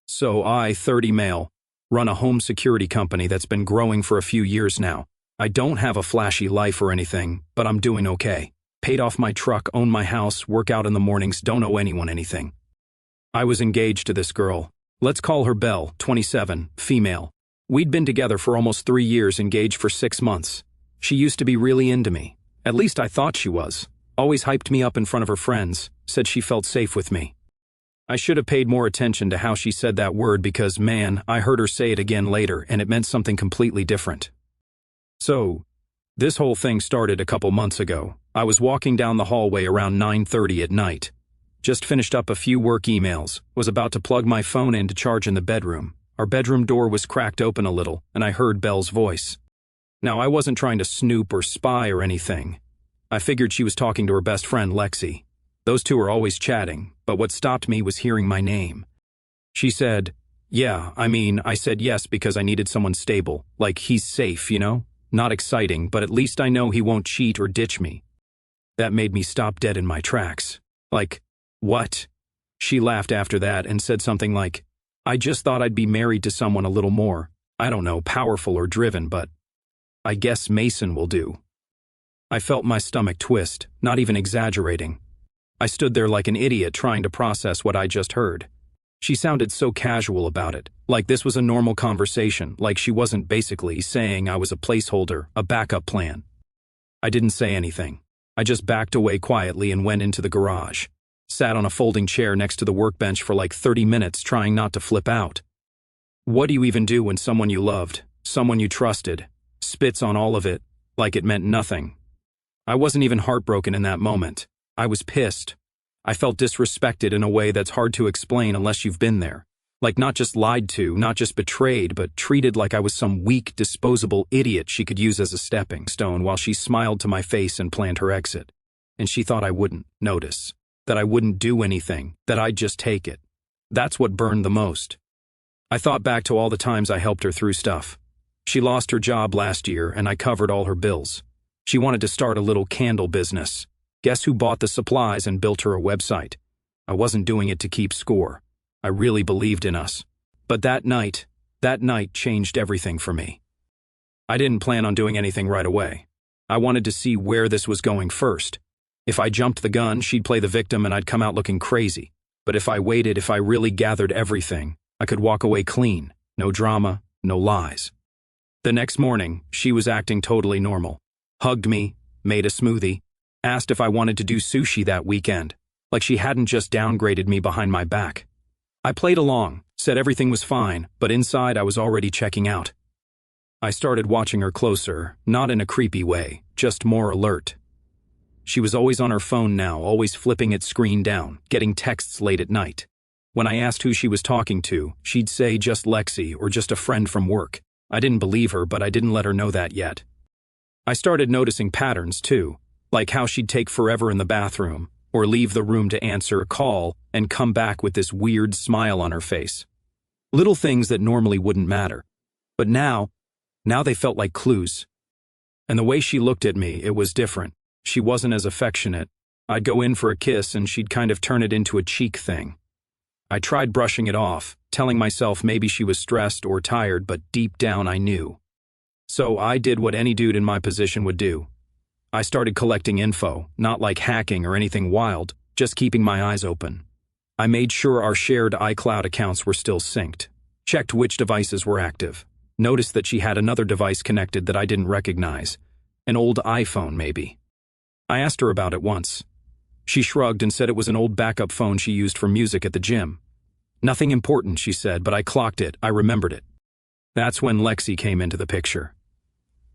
So I, 30 male, run a home security company that's been growing for a few years now. I don't have a flashy life or anything, but I'm doing okay. Paid off my truck, own my house, work out in the mornings, don't owe anyone anything. I was engaged to this girl. Let's call her Belle, 27, female. We'd been together for almost 3 years, engaged for 6 months. She used to be really into me. At least I thought she was. Always hyped me up in front of her friends, said she felt safe with me. I should have paid more attention to how she said that word because, man, I heard her say it again later and it meant something completely different. So, this whole thing started a couple months ago. I was walking down the hallway around 9:30 at night. Just finished up a few work emails, was about to plug my phone in to charge in the bedroom. Our bedroom door was cracked open a little, and I heard Belle's voice. Now, I wasn't trying to snoop or spy or anything. I figured she was talking to her best friend, Lexi. Those two are always chatting, but what stopped me was hearing my name. She said, I said yes because I needed someone stable, like he's safe, you know? Not exciting, but at least I know he won't cheat or ditch me. That made me stop dead in my tracks. Like, what? She laughed after that and said something like, I just thought I'd be married to someone a little more, I don't know, powerful or driven, but I guess Mason will do. I felt my stomach twist, not even exaggerating. I stood there like an idiot trying to process what I just heard. She sounded so casual about it, like this was a normal conversation, like she wasn't basically saying I was a placeholder, a backup plan. I didn't say anything. I just backed away quietly and went into the garage. Sat on a folding chair next to the workbench for like 30 minutes trying not to flip out. What do you even do when someone you loved, someone you trusted, spits on all of it like it meant nothing? I wasn't even heartbroken in that moment. I was pissed. I felt disrespected in a way that's hard to explain unless you've been there. Like not just lied to, not just betrayed, but treated like I was some weak, disposable idiot she could use as a stepping stone while she smiled to my face and planned her exit. And she thought I wouldn't notice, that I wouldn't do anything, that I'd just take it. That's what burned the most. I thought back to all the times I helped her through stuff. She lost her job last year and I covered all her bills. She wanted to start a little candle business. Guess who bought the supplies and built her a website? I wasn't doing it to keep score. I really believed in us. But that night changed everything for me. I didn't plan on doing anything right away. I wanted to see where this was going first. If I jumped the gun, she'd play the victim and I'd come out looking crazy. But if I waited, if I really gathered everything, I could walk away clean. No drama, no lies. The next morning, she was acting totally normal. Hugged me, made a smoothie, asked if I wanted to do sushi that weekend, like she hadn't just downgraded me behind my back. I played along, said everything was fine, but inside I was already checking out. I started watching her closer, not in a creepy way, just more alert. She was always on her phone now, always flipping its screen down, getting texts late at night. When I asked who she was talking to, she'd say just Lexi or just a friend from work. I didn't believe her, but I didn't let her know that yet. I started noticing patterns too, like how she'd take forever in the bathroom, or leave the room to answer a call and come back with this weird smile on her face. Little things that normally wouldn't matter. But now they felt like clues. And the way she looked at me, it was different. She wasn't as affectionate. I'd go in for a kiss and she'd kind of turn it into a cheek thing. I tried brushing it off, telling myself maybe she was stressed or tired, but deep down I knew. So I did what any dude in my position would do. I started collecting info, not like hacking or anything wild, just keeping my eyes open. I made sure our shared iCloud accounts were still synced, checked which devices were active, noticed that she had another device connected that I didn't recognize, an old iPhone maybe. I asked her about it once. She shrugged and said it was an old backup phone she used for music at the gym. Nothing important, she said, but I clocked it, I remembered it. That's when Lexi came into the picture.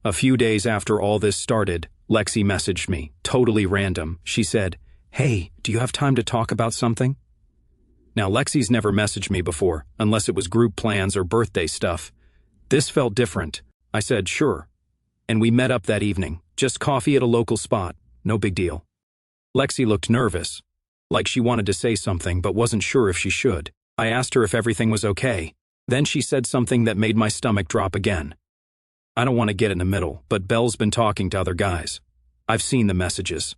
A few days after all this started, Lexi messaged me, totally random. She said, "Hey, do you have time to talk about something?" Now, Lexi's never messaged me before, unless it was group plans or birthday stuff. This felt different. I said, "Sure." And we met up that evening, just coffee at a local spot, no big deal. Lexi looked nervous, like she wanted to say something but wasn't sure if she should. I asked her if everything was okay. Then she said something that made my stomach drop again. I don't want to get in the middle, but Belle's been talking to other guys. I've seen the messages.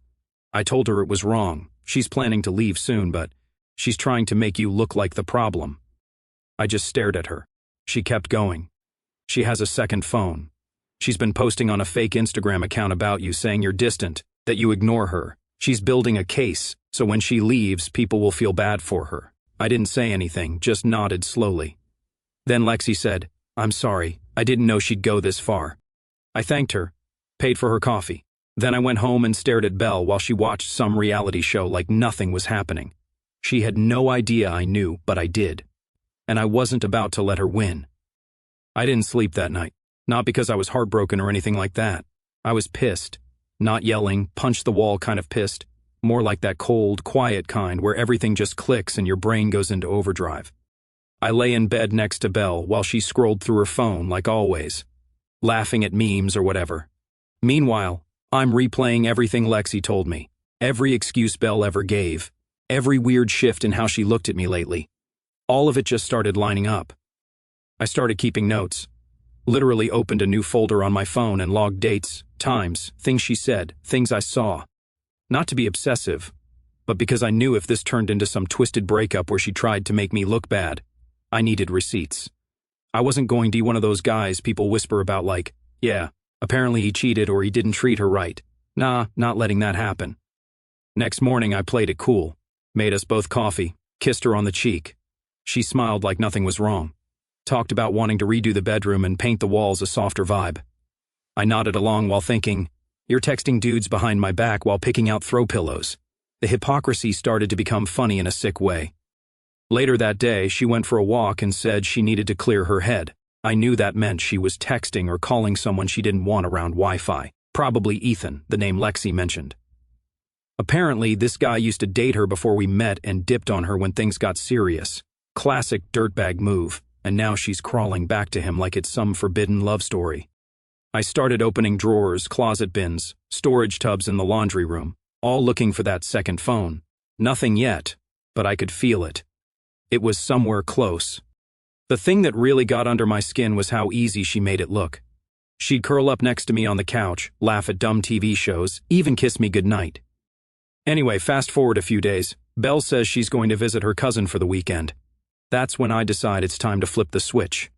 I told her it was wrong. She's planning to leave soon, but she's trying to make you look like the problem. I just stared at her. She kept going. She has a second phone. She's been posting on a fake Instagram account about you, saying you're distant, that you ignore her. She's building a case, so when she leaves, people will feel bad for her. I didn't say anything, just nodded slowly. Then Lexi said, "I'm sorry, I didn't know she'd go this far." I thanked her, paid for her coffee. Then I went home and stared at Belle while she watched some reality show like nothing was happening. She had no idea I knew, but I did. And I wasn't about to let her win. I didn't sleep that night, not because I was heartbroken or anything like that. I was pissed. Not yelling, punch the wall kind of pissed. More like that cold, quiet kind where everything just clicks and your brain goes into overdrive. I lay in bed next to Belle while she scrolled through her phone like always, laughing at memes or whatever. Meanwhile, I'm replaying everything Lexi told me, every excuse Belle ever gave, every weird shift in how she looked at me lately. All of it just started lining up. I started keeping notes. Literally opened a new folder on my phone and logged dates, times, things she said, things I saw. Not to be obsessive, but because I knew if this turned into some twisted breakup where she tried to make me look bad, I needed receipts. I wasn't going to be one of those guys people whisper about like, yeah, apparently he cheated or he didn't treat her right. Nah, not letting that happen. Next morning I played it cool, made us both coffee, kissed her on the cheek. She smiled like nothing was wrong. Talked about wanting to redo the bedroom and paint the walls a softer vibe. I nodded along while thinking, you're texting dudes behind my back while picking out throw pillows. The hypocrisy started to become funny in a sick way. Later that day, she went for a walk and said she needed to clear her head. I knew that meant she was texting or calling someone she didn't want around Wi-Fi, probably Ethan, the name Lexi mentioned. Apparently, this guy used to date her before we met and dipped on her when things got serious. Classic dirtbag move, and now she's crawling back to him like it's some forbidden love story. I started opening drawers, closet bins, storage tubs in the laundry room, all looking for that second phone. Nothing yet, but I could feel it. It was somewhere close. The thing that really got under my skin was how easy she made it look. She'd curl up next to me on the couch, laugh at dumb TV shows, even kiss me goodnight. Anyway, fast forward a few days, Belle says she's going to visit her cousin for the weekend. That's when I decide it's time to flip the switch.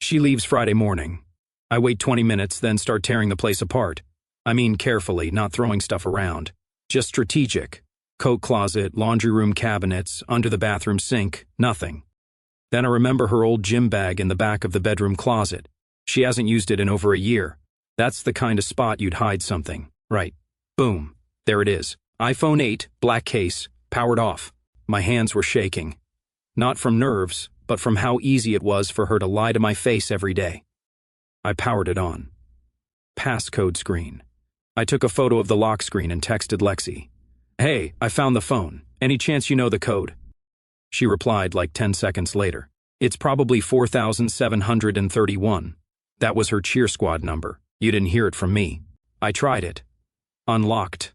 She leaves Friday morning. I wait 20 minutes, then start tearing the place apart. I mean carefully, not throwing stuff around. Just strategic. Coat closet, laundry room cabinets, under the bathroom sink, nothing. Then I remember her old gym bag in the back of the bedroom closet. She hasn't used it in over a year. That's the kind of spot you'd hide something. Right. Boom. There it is. iPhone 8, black case, powered off. My hands were shaking. Not from nerves, but from how easy it was for her to lie to my face every day. I powered it on. Passcode screen. I took a photo of the lock screen and texted Lexi. Hey, I found the phone. Any chance you know the code? She replied like 10 seconds later. It's probably 4731. That was her cheer squad number. You didn't hear it from me. I tried it. Unlocked.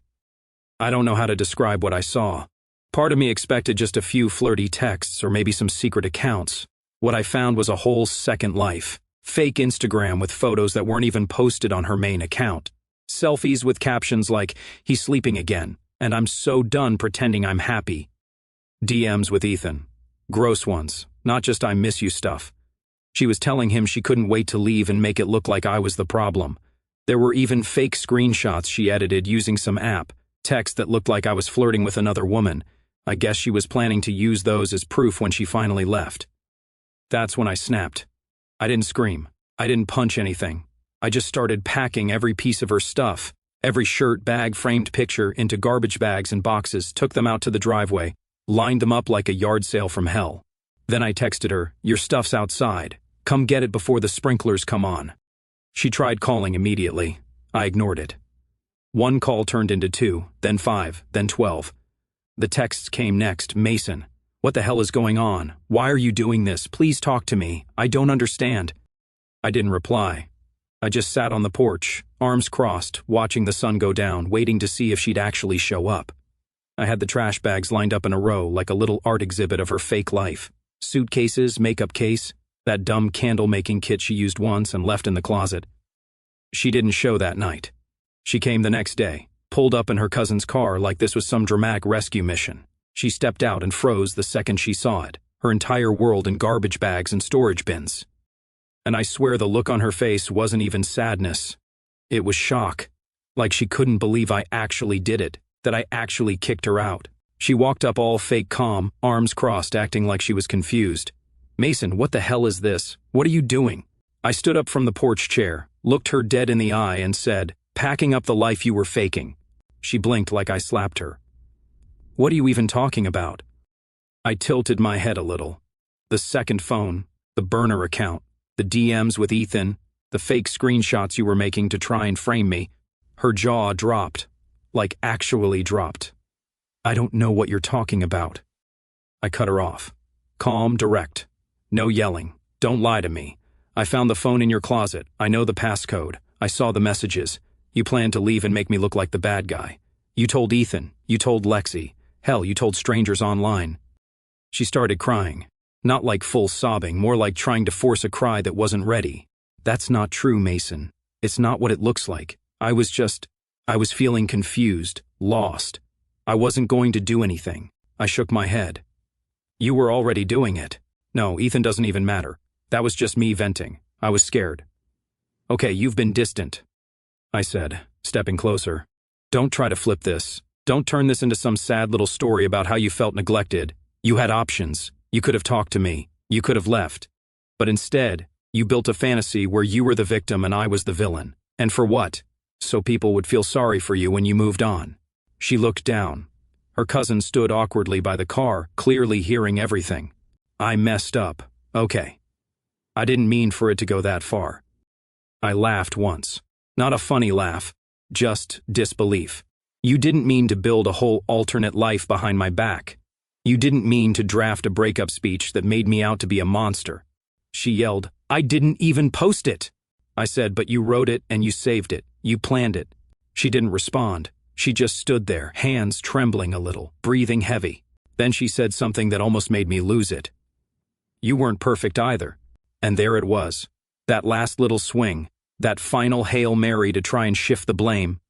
I don't know how to describe what I saw. Part of me expected just a few flirty texts or maybe some secret accounts. What I found was a whole second life. Fake Instagram with photos that weren't even posted on her main account. Selfies with captions like, he's sleeping again, and I'm so done pretending I'm happy. DMs with Ethan. Gross ones, not just I miss you stuff. She was telling him she couldn't wait to leave and make it look like I was the problem. There were even fake screenshots she edited using some app, text that looked like I was flirting with another woman. I guess she was planning to use those as proof when she finally left. That's when I snapped. I didn't scream. I didn't punch anything. I just started packing every piece of her stuff, every shirt, bag, framed picture, into garbage bags and boxes, took them out to the driveway, lined them up like a yard sale from hell. Then I texted her, your stuff's outside. Come get it before the sprinklers come on. She tried calling immediately. I ignored it. One call turned into 2, then 5, then 12. The texts came next. Mason, what the hell is going on? Why are you doing this? Please talk to me. I don't understand. I didn't reply. I just sat on the porch, arms crossed, watching the sun go down, waiting to see if she'd actually show up. I had the trash bags lined up in a row like a little art exhibit of her fake life. Suitcases, makeup case, that dumb candle-making kit she used once and left in the closet. She didn't show that night. She came the next day, pulled up in her cousin's car like this was some dramatic rescue mission. She stepped out and froze the second she saw it. her entire world in garbage bags and storage bins. And I swear the look on her face wasn't even sadness. It was shock. Like she couldn't believe I actually did it, that I actually kicked her out. She walked up all fake calm, arms crossed, acting like she was confused. "Mason, what the hell is this? What are you doing?" I stood up from the porch chair, looked her dead in the eye and said, "Packing up the life you were faking." She blinked like I slapped her. "What are you even talking about?" I tilted my head a little. The second phone, the burner account, the DMs with Ethan, the fake screenshots you were making to try and frame me. Her jaw dropped. Like actually dropped. "I don't know what you're talking about." I cut her off. Calm, direct. No yelling. "Don't lie to me. I found the phone in your closet. I know the passcode. I saw the messages. You planned to leave and make me look like the bad guy. You told Ethan. You told Lexi. Hell, you told strangers online." She started crying. Not like full sobbing, more like trying to force a cry that wasn't ready. "That's not true, Mason. It's not what it looks like. I was feeling confused, lost. I wasn't going to do anything." I shook my head. "You were already doing it. No, Ethan doesn't even matter. That was just me venting. I was scared." "Okay, you've been distant," I said, stepping closer. "Don't try to flip this. Don't turn this into some sad little story about how you felt neglected. You had options. You could have talked to me. You could have left. But instead, you built a fantasy where you were the victim and I was the villain. And for what? So people would feel sorry for you when you moved on." She looked down. Her cousin stood awkwardly by the car, clearly hearing everything. "I messed up. Okay. I didn't mean for it to go that far." I laughed once. Not a funny laugh, just disbelief. "You didn't mean to build a whole alternate life behind my back. You didn't mean to draft a breakup speech that made me out to be a monster." She yelled, "I didn't even post it." I said, "But you wrote it and you saved it. You planned it." She didn't respond. She just stood there, hands trembling a little, breathing heavy. Then she said something that almost made me lose it. "You weren't perfect either." And there it was. That last little swing. That final Hail Mary to try and shift the blame.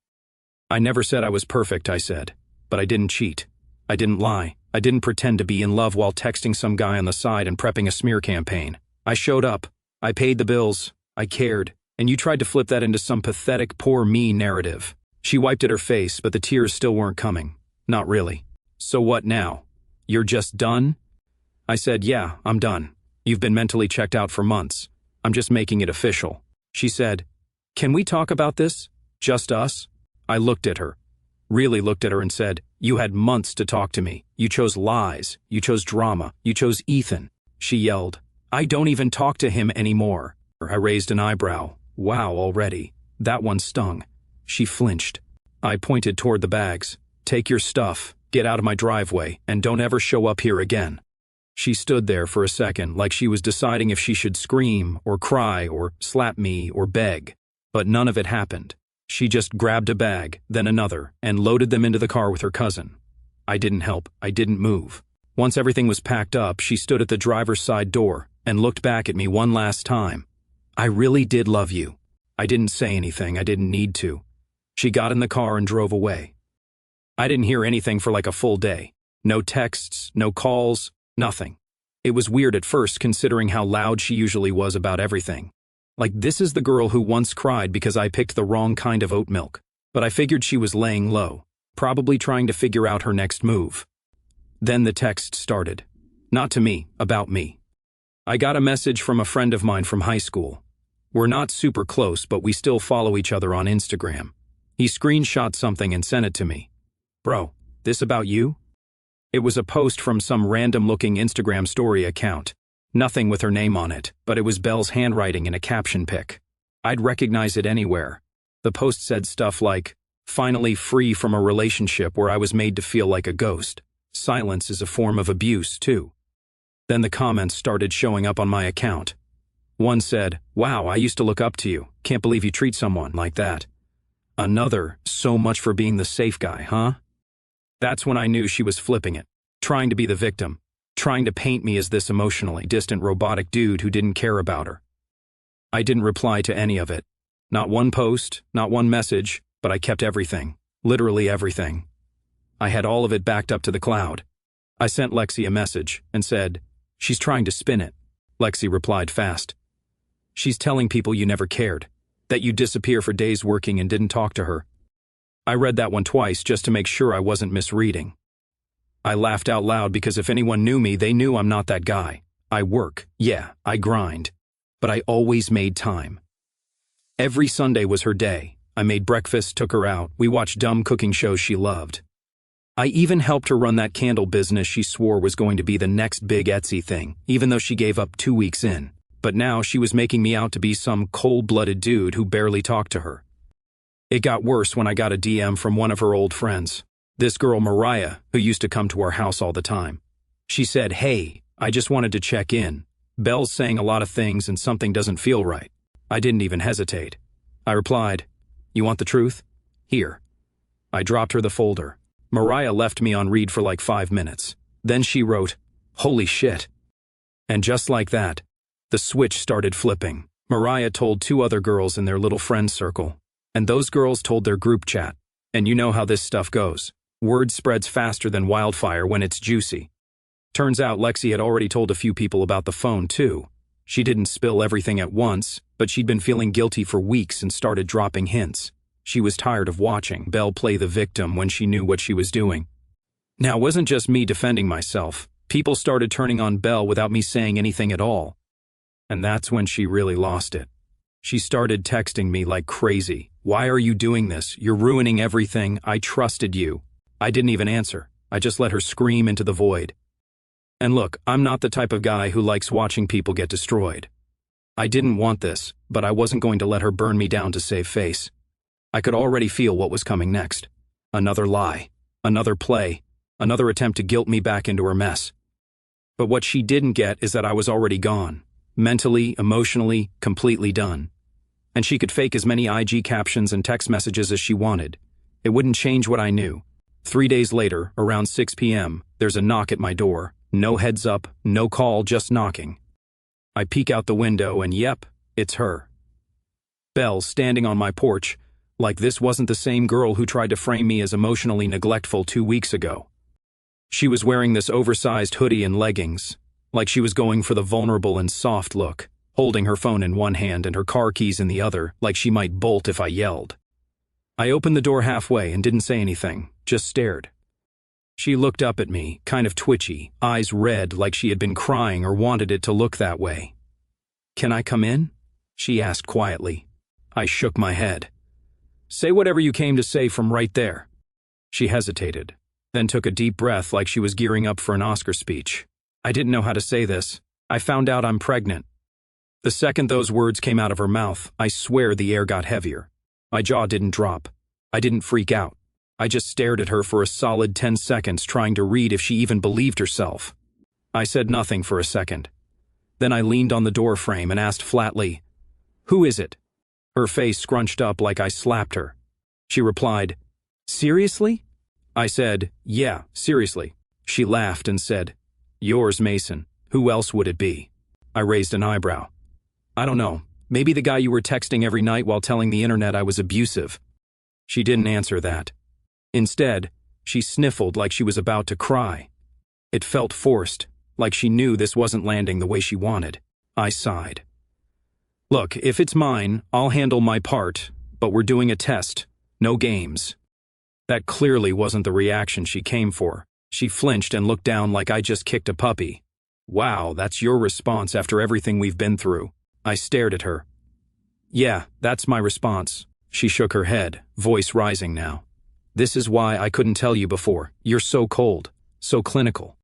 "I never said I was perfect," I said. "But I didn't cheat. I didn't lie. I didn't pretend to be in love while texting some guy on the side and prepping a smear campaign. I showed up. I paid the bills. I cared. And you tried to flip that into some pathetic poor me narrative." She wiped at her face, but the tears still weren't coming. "Not really." "So what now? You're just done?" I said, "Yeah, I'm done. You've been mentally checked out for months. I'm just making it official." She said, "Can we talk about this? Just us?" I looked at her. Really looked at her and said, "You had months to talk to me. You chose lies. You chose drama. You chose Ethan." She yelled, "I don't even talk to him anymore." I raised an eyebrow. Wow, already. That one stung. She flinched. I pointed toward the bags. "Take your stuff, get out of my driveway, and don't ever show up here again." She stood there for a second like she was deciding if she should scream or cry or slap me or beg. But none of it happened. She just grabbed a bag, then another, and loaded them into the car with her cousin. I didn't help. I didn't move. Once everything was packed up, she stood at the driver's side door and looked back at me one last time. "I really did love you." I didn't say anything. I didn't need to. She got in the car and drove away. I didn't hear anything for like a full day. No texts, no calls, nothing. It was weird at first considering how loud she usually was about everything. Like, this is the girl who once cried because I picked the wrong kind of oat milk. But I figured she was laying low, probably trying to figure out her next move. Then the text started. Not to me, about me. I got a message from a friend of mine from high school. We're not super close, but we still follow each other on Instagram. He screenshot something and sent it to me. "Bro, this about you?" It was a post from some random-looking Instagram story account. Nothing with her name on it, but it was Belle's handwriting in a caption pic. I'd recognize it anywhere. The post said stuff like, "Finally free from a relationship where I was made to feel like a ghost. Silence is a form of abuse, too." Then the comments started showing up on my account. One said, "Wow, I used to look up to you. Can't believe you treat someone like that." Another, "So much for being the safe guy, huh?" That's when I knew she was flipping it, trying to be the victim, trying to paint me as this emotionally distant robotic dude who didn't care about her. I didn't reply to any of it. Not one post, not one message, but I kept everything, literally everything. I had all of it backed up to the cloud. I sent Lexi a message and said, She's trying to spin it, Lexi replied fast. She's telling people you never cared, that you disappear for days working and didn't talk to her. I read that one twice just to make sure I wasn't misreading. I laughed out loud because if anyone knew me, they knew I'm not that guy. I work, yeah, I grind, but I always made time. Every Sunday was her day. I made breakfast, took her out, we watched dumb cooking shows she loved. I even helped her run that candle business she swore was going to be the next big Etsy thing, even though she gave up 2 weeks in. But now she was making me out to be some cold-blooded dude who barely talked to her. It got worse when I got a DM from one of her old friends. This girl Mariah, who used to come to our house all the time. She said, "Hey, I just wanted to check in. Belle's saying a lot of things and something doesn't feel right." I didn't even hesitate. I replied, "You want the truth? Here." I dropped her the folder. Mariah left me on read for like 5 minutes. Then she wrote, "Holy shit." And just like that, the switch started flipping. Mariah told 2 other girls in their little friend circle, and those girls told their group chat. And you know how this stuff goes. Word spreads faster than wildfire when it's juicy. Turns out Lexi had already told a few people about the phone too. She didn't spill everything at once, but she'd been feeling guilty for weeks and started dropping hints. She was tired of watching Belle play the victim when she knew what she was doing. Now, it wasn't just me defending myself. People started turning on Belle without me saying anything at all. And that's when she really lost it. She started texting me like crazy. "Why are you doing this? You're ruining everything. I trusted you." I didn't even answer. I just let her scream into the void. And look, I'm not the type of guy who likes watching people get destroyed. I didn't want this, but I wasn't going to let her burn me down to save face. I could already feel what was coming next. Another lie, another play, another attempt to guilt me back into her mess. But what she didn't get is that I was already gone. Mentally, emotionally, completely done. And she could fake as many IG captions and text messages as she wanted. It wouldn't change what I knew. 3 days later, around 6 p.m., there's a knock at my door. No heads up, no call, just knocking. I peek out the window and yep, it's her. Belle standing on my porch, like this wasn't the same girl who tried to frame me as emotionally neglectful 2 weeks ago. She was wearing this oversized hoodie and leggings, like she was going for the vulnerable and soft look, holding her phone in one hand and her car keys in the other, like she might bolt if I yelled. I opened the door halfway and didn't say anything, just stared. She looked up at me, kind of twitchy, eyes red like she had been crying or wanted it to look that way. "Can I come in?" she asked quietly. I shook my head. "Say whatever you came to say from right there." She hesitated, then took a deep breath like she was gearing up for an Oscar speech. I didn't know how to say this. "I found out I'm pregnant." The second those words came out of her mouth, I swear the air got heavier. My jaw didn't drop. I didn't freak out. I just stared at her for a solid 10 seconds trying to read if she even believed herself. I said nothing for a second. Then I leaned on the door frame and asked flatly, "Who is it?" Her face scrunched up like I slapped her. She replied, "Seriously?" I said, "Yeah, seriously." She laughed and said, "Yours, Mason. Who else would it be?" I raised an eyebrow. "I don't know. Maybe the guy you were texting every night while telling the internet I was abusive." She didn't answer that. Instead, she sniffled like she was about to cry. It felt forced, like she knew this wasn't landing the way she wanted. I sighed. "Look, if it's mine, I'll handle my part, but we're doing a test, no games." That clearly wasn't the reaction she came for. She flinched and looked down like I just kicked a puppy. "Wow, that's your response after everything we've been through." I stared at her. "Yeah, that's my response." She shook her head, voice rising now. "This is why I couldn't tell you before. You're so cold, so clinical."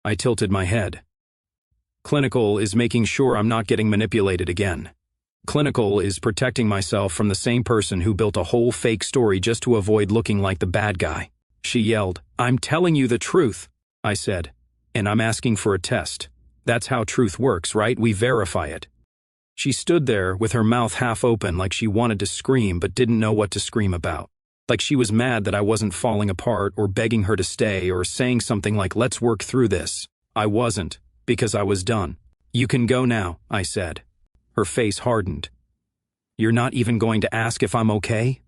I tilted my head. Clinical is making sure I'm not getting manipulated again. Clinical is protecting myself from the same person who built a whole fake story just to avoid looking like the bad guy. She yelled, "I'm telling you the truth," I said, "and I'm asking for a test. That's how truth works, right? We verify it." She stood there with her mouth half open like she wanted to scream but didn't know what to scream about. Like she was mad that I wasn't falling apart or begging her to stay or saying something like, "Let's work through this." I wasn't, because I was done. "You can go now," I said. Her face hardened. "You're not even going to ask if I'm okay?"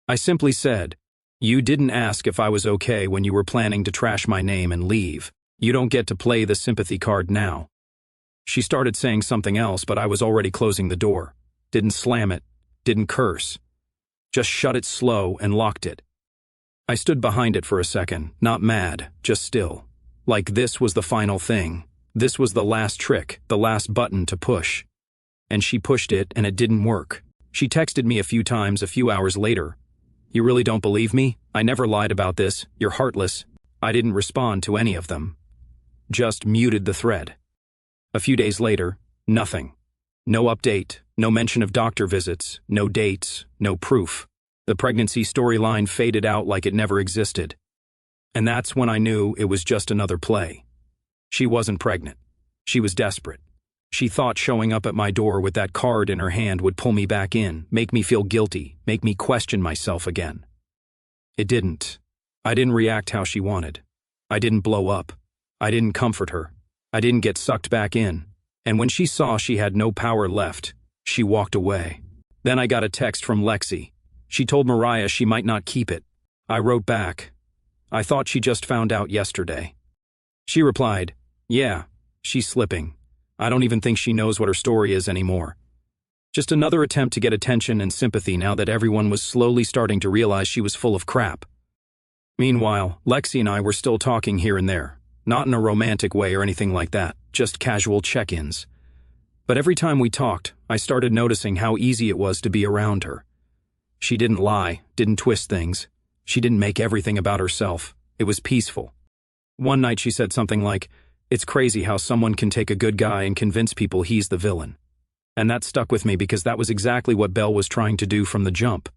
I simply said, "You didn't ask if I was okay when you were planning to trash my name and leave. You don't get to play the sympathy card now. She started saying something else, but I was already closing the door. Didn't slam it, didn't curse. Just shut it slow and locked it. I stood behind it for a second, not mad, just still. Like this was the final thing. This was the last trick, the last button to push. And she pushed it, and it didn't work. She texted me a few times a few hours later. You really don't believe me? I never lied about this. You're heartless. I didn't respond to any of them. Just muted the thread. A few days later, nothing. No update, no mention of doctor visits, no dates, no proof. The pregnancy storyline faded out like it never existed. And that's when I knew it was just another play. She wasn't pregnant. She was desperate. She thought showing up at my door with that card in her hand would pull me back in, make me feel guilty, make me question myself again. It didn't. I didn't react how she wanted. I didn't blow up. I didn't comfort her. I didn't get sucked back in. And when she saw she had no power left, she walked away. Then I got a text from Lexi. She told Mariah she might not keep it. I wrote back, I thought she just found out yesterday. She replied, yeah, she's slipping. I don't even think she knows what her story is anymore. Just another attempt to get attention and sympathy now that everyone was slowly starting to realize she was full of crap. Meanwhile, Lexi and I were still talking here and there. Not in a romantic way or anything like that, just casual check-ins. But every time we talked, I started noticing how easy it was to be around her. She didn't lie, didn't twist things. She didn't make everything about herself. It was peaceful. One night she said something like, it's crazy how someone can take a good guy and convince people he's the villain. And that stuck with me because that was exactly what Belle was trying to do from the jump.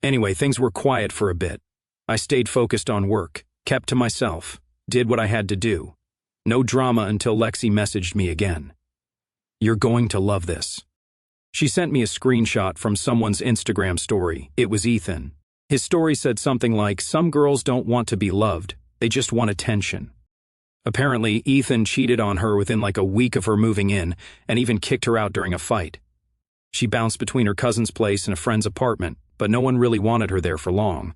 Anyway, things were quiet for a bit. I stayed focused on work, kept to myself, did what I had to do. No drama until Lexi messaged me again. You're going to love this. She sent me a screenshot from someone's Instagram story. It was Ethan. His story said something like, some girls don't want to be loved, they just want attention. Apparently, Ethan cheated on her within like a week of her moving in and even kicked her out during a fight. She bounced between her cousin's place and a friend's apartment, but no one really wanted her there for long.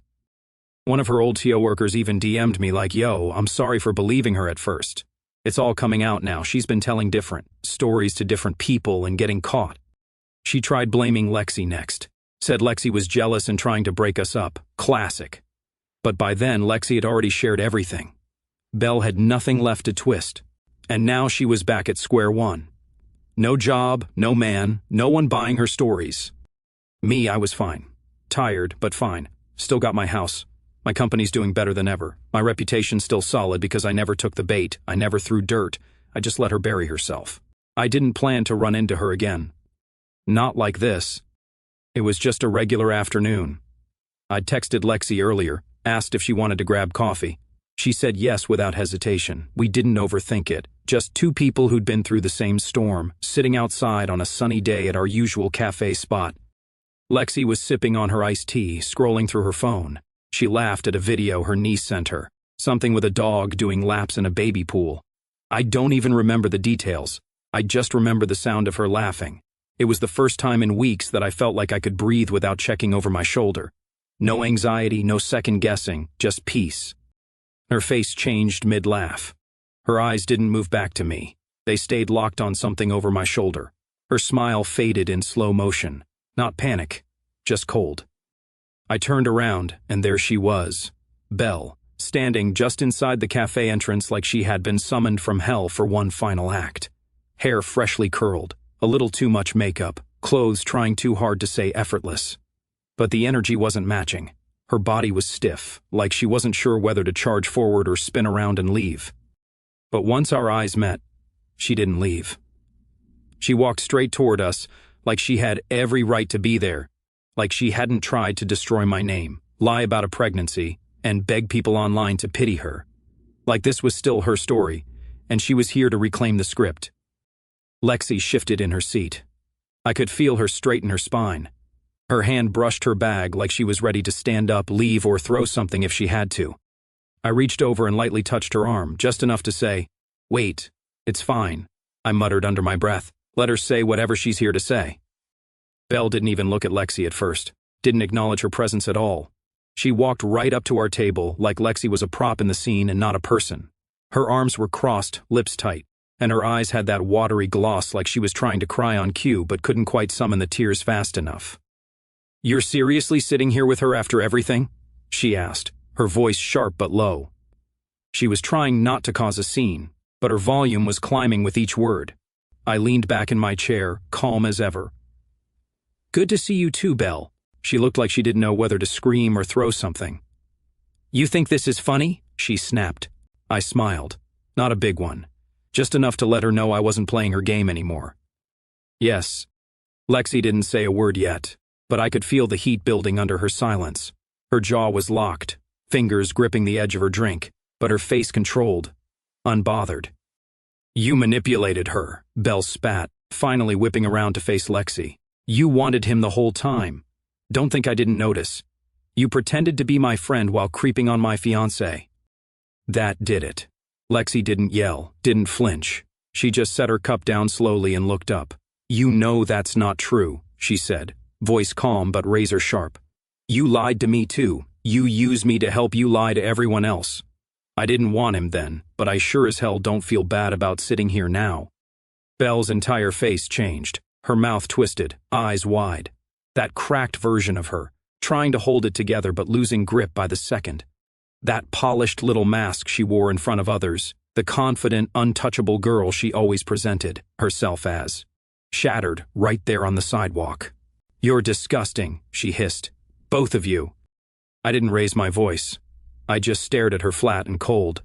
One of her old TO workers even DM'd me like, yo, I'm sorry for believing her at first. It's all coming out now. She's been telling different stories to different people and getting caught. She tried blaming Lexi next. Said Lexi was jealous and trying to break us up. Classic. But by then, Lexi had already shared everything. Belle had nothing left to twist. And now she was back at square one. No job, no man, no one buying her stories. Me, I was fine. Tired, but fine. Still got my house. My company's doing better than ever. My reputation's still solid because I never took the bait. I never threw dirt. I just let her bury herself. I didn't plan to run into her again. Not like this. It was just a regular afternoon. I'd texted Lexi earlier, asked if she wanted to grab coffee. She said yes without hesitation. We didn't overthink it. Just two people who'd been through the same storm, sitting outside on a sunny day at our usual cafe spot. Lexi was sipping on her iced tea, scrolling through her phone. She laughed at a video her niece sent her, something with a dog doing laps in a baby pool. I don't even remember the details. I just remember the sound of her laughing. It was the first time in weeks that I felt like I could breathe without checking over my shoulder. No anxiety, no second guessing, just peace. Her face changed mid-laugh. Her eyes didn't move back to me. They stayed locked on something over my shoulder. Her smile faded in slow motion. Not panic, just cold. I turned around, and there she was, Belle, standing just inside the cafe entrance like she had been summoned from hell for one final act. Hair freshly curled. A little too much makeup, clothes trying too hard to say effortless. But the energy wasn't matching. Her body was stiff, like she wasn't sure whether to charge forward or spin around and leave. But once our eyes met, she didn't leave. She walked straight toward us, like she had every right to be there, like she hadn't tried to destroy my name, lie about a pregnancy, and beg people online to pity her. Like this was still her story, and she was here to reclaim the script. Lexi shifted in her seat. I could feel her straighten her spine. Her hand brushed her bag like she was ready to stand up, leave, or throw something if she had to. I reached over and lightly touched her arm, just enough to say, wait, it's fine, I muttered under my breath. Let her say whatever she's here to say. Belle didn't even look at Lexi at first, didn't acknowledge her presence at all. She walked right up to our table like Lexi was a prop in the scene and not a person. Her arms were crossed, lips tight, and her eyes had that watery gloss like she was trying to cry on cue but couldn't quite summon the tears fast enough. "You're seriously sitting here with her after everything?" she asked, her voice sharp but low. She was trying not to cause a scene, but her volume was climbing with each word. I leaned back in my chair, calm as ever. "Good to see you too, Belle." She looked like she didn't know whether to scream or throw something. "You think this is funny?" she snapped. I smiled. Not a big one. Just enough to let her know I wasn't playing her game anymore. "Yes." Lexi didn't say a word yet, but I could feel the heat building under her silence. Her jaw was locked, fingers gripping the edge of her drink, but her face controlled, unbothered. "You manipulated her," Belle spat, finally whipping around to face Lexi. "You wanted him the whole time. Don't think I didn't notice. You pretended to be my friend while creeping on my fiancé." That did it. Lexi didn't yell, didn't flinch. She just set her cup down slowly and looked up. "You know that's not true," she said, voice calm but razor sharp. "You lied to me too. You used me to help you lie to everyone else. I didn't want him then, but I sure as hell don't feel bad about sitting here now." Belle's entire face changed, her mouth twisted, eyes wide. That cracked version of her, trying to hold it together but losing grip by the second. That polished little mask she wore in front of others, the confident, untouchable girl she always presented herself as, shattered right there on the sidewalk. "You're disgusting," she hissed. "Both of you." I didn't raise my voice. I just stared at her flat and cold.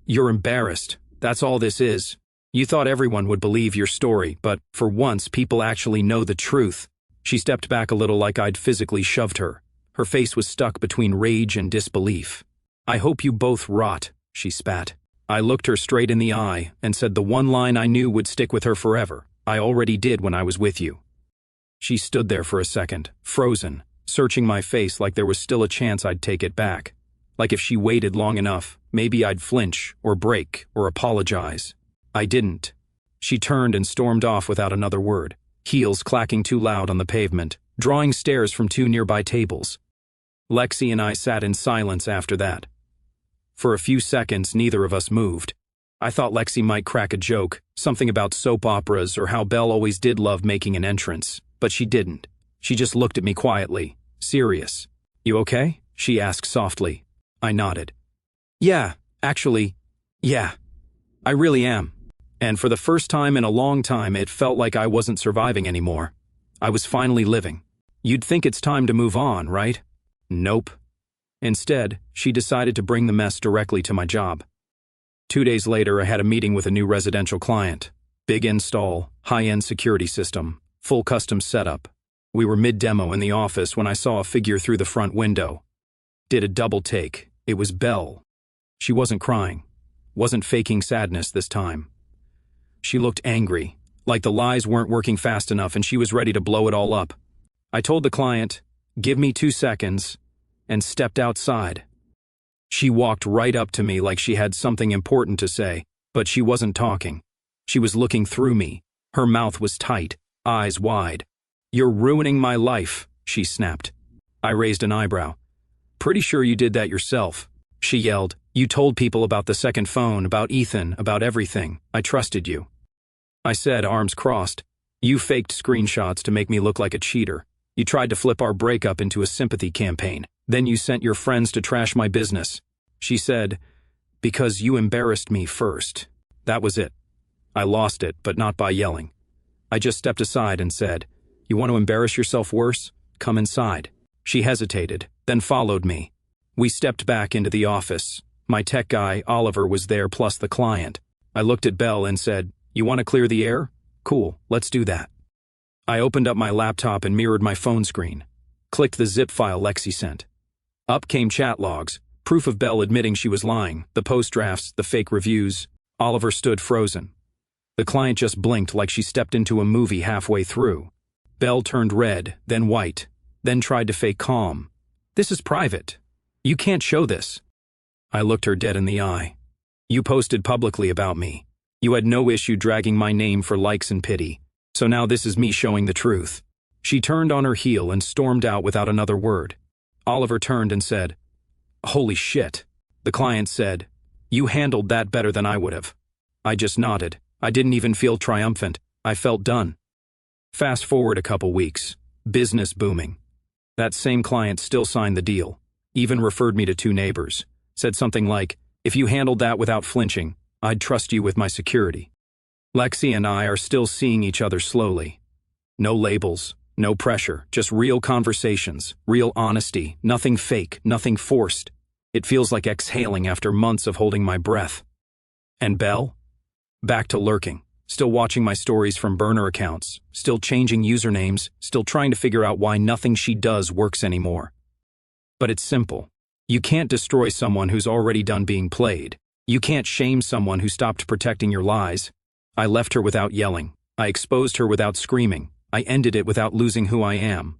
"You're embarrassed. That's all this is. You thought everyone would believe your story, but for once people actually know the truth." She stepped back a little like I'd physically shoved her. Her face was stuck between rage and disbelief. "I hope you both rot," she spat. I looked her straight in the eye and said the one line I knew would stick with her forever. "I already did when I was with you." She stood there for a second, frozen, searching my face like there was still a chance I'd take it back. Like if she waited long enough, maybe I'd flinch, or break, or apologize. I didn't. She turned and stormed off without another word, heels clacking too loud on the pavement, drawing stares from two nearby tables. Lexi and I sat in silence after that. For a few seconds, neither of us moved. I thought Lexi might crack a joke, something about soap operas or how Belle always did love making an entrance, but she didn't. She just looked at me quietly, serious. "You okay?" she asked softly. I nodded. Yeah, I really am." And for the first time in a long time, it felt like I wasn't surviving anymore. I was finally living. You'd think it's time to move on, right? Nope. Instead, she decided to bring the mess directly to my job. 2 days later, I had a meeting with a new residential client. Big install, high-end security system, full custom setup. We were mid-demo in the office when I saw a figure through the front window. Did a double take. It was Belle. She wasn't crying, wasn't faking sadness this time. She looked angry, like the lies weren't working fast enough and she was ready to blow it all up. I told the client, "Give me 2 seconds," and stepped outside. She walked right up to me like she had something important to say, but she wasn't talking. She was looking through me. Her mouth was tight, eyes wide. "You're ruining my life," she snapped. I raised an eyebrow. "Pretty sure you did that yourself," she yelled. "You told people about the second phone, about Ethan, about everything. I trusted you." I said, arms crossed, "You faked screenshots to make me look like a cheater. You tried to flip our breakup into a sympathy campaign. Then you sent your friends to trash my business." She said, "Because you embarrassed me first." That was it. I lost it, but not by yelling. I just stepped aside and said, "You want to embarrass yourself worse? Come inside." She hesitated, then followed me. We stepped back into the office. My tech guy, Oliver, was there plus the client. I looked at Belle and said, "You want to clear the air? Cool, let's do that." I opened up my laptop and mirrored my phone screen. Clicked the zip file Lexi sent. Up came chat logs, proof of Belle admitting she was lying, the post drafts, the fake reviews. Oliver stood frozen. The client just blinked like she stepped into a movie halfway through. Belle turned red, then white, then tried to fake calm. "This is private. You can't show this." I looked her dead in the eye. "You posted publicly about me. You had no issue dragging my name for likes and pity. So now this is me showing the truth." She turned on her heel and stormed out without another word. Oliver turned and said, "Holy shit." The client said, You handled that better than I would have. I just nodded. I didn't even feel triumphant. I felt done. Fast forward a couple weeks. Business booming. That same client still signed the deal. Even referred me to 2 neighbors. Said something like, "If you handled that without flinching, I'd trust you with my security." Lexi and I are still seeing each other slowly. No labels, no pressure, just real conversations, real honesty, nothing fake, nothing forced. It feels like exhaling after months of holding my breath. And Belle? Back to lurking, still watching my stories from burner accounts, still changing usernames, still trying to figure out why nothing she does works anymore. But it's simple. You can't destroy someone who's already done being played. You can't shame someone who stopped protecting your lies. I left her without yelling. I exposed her without screaming. I ended it without losing who I am.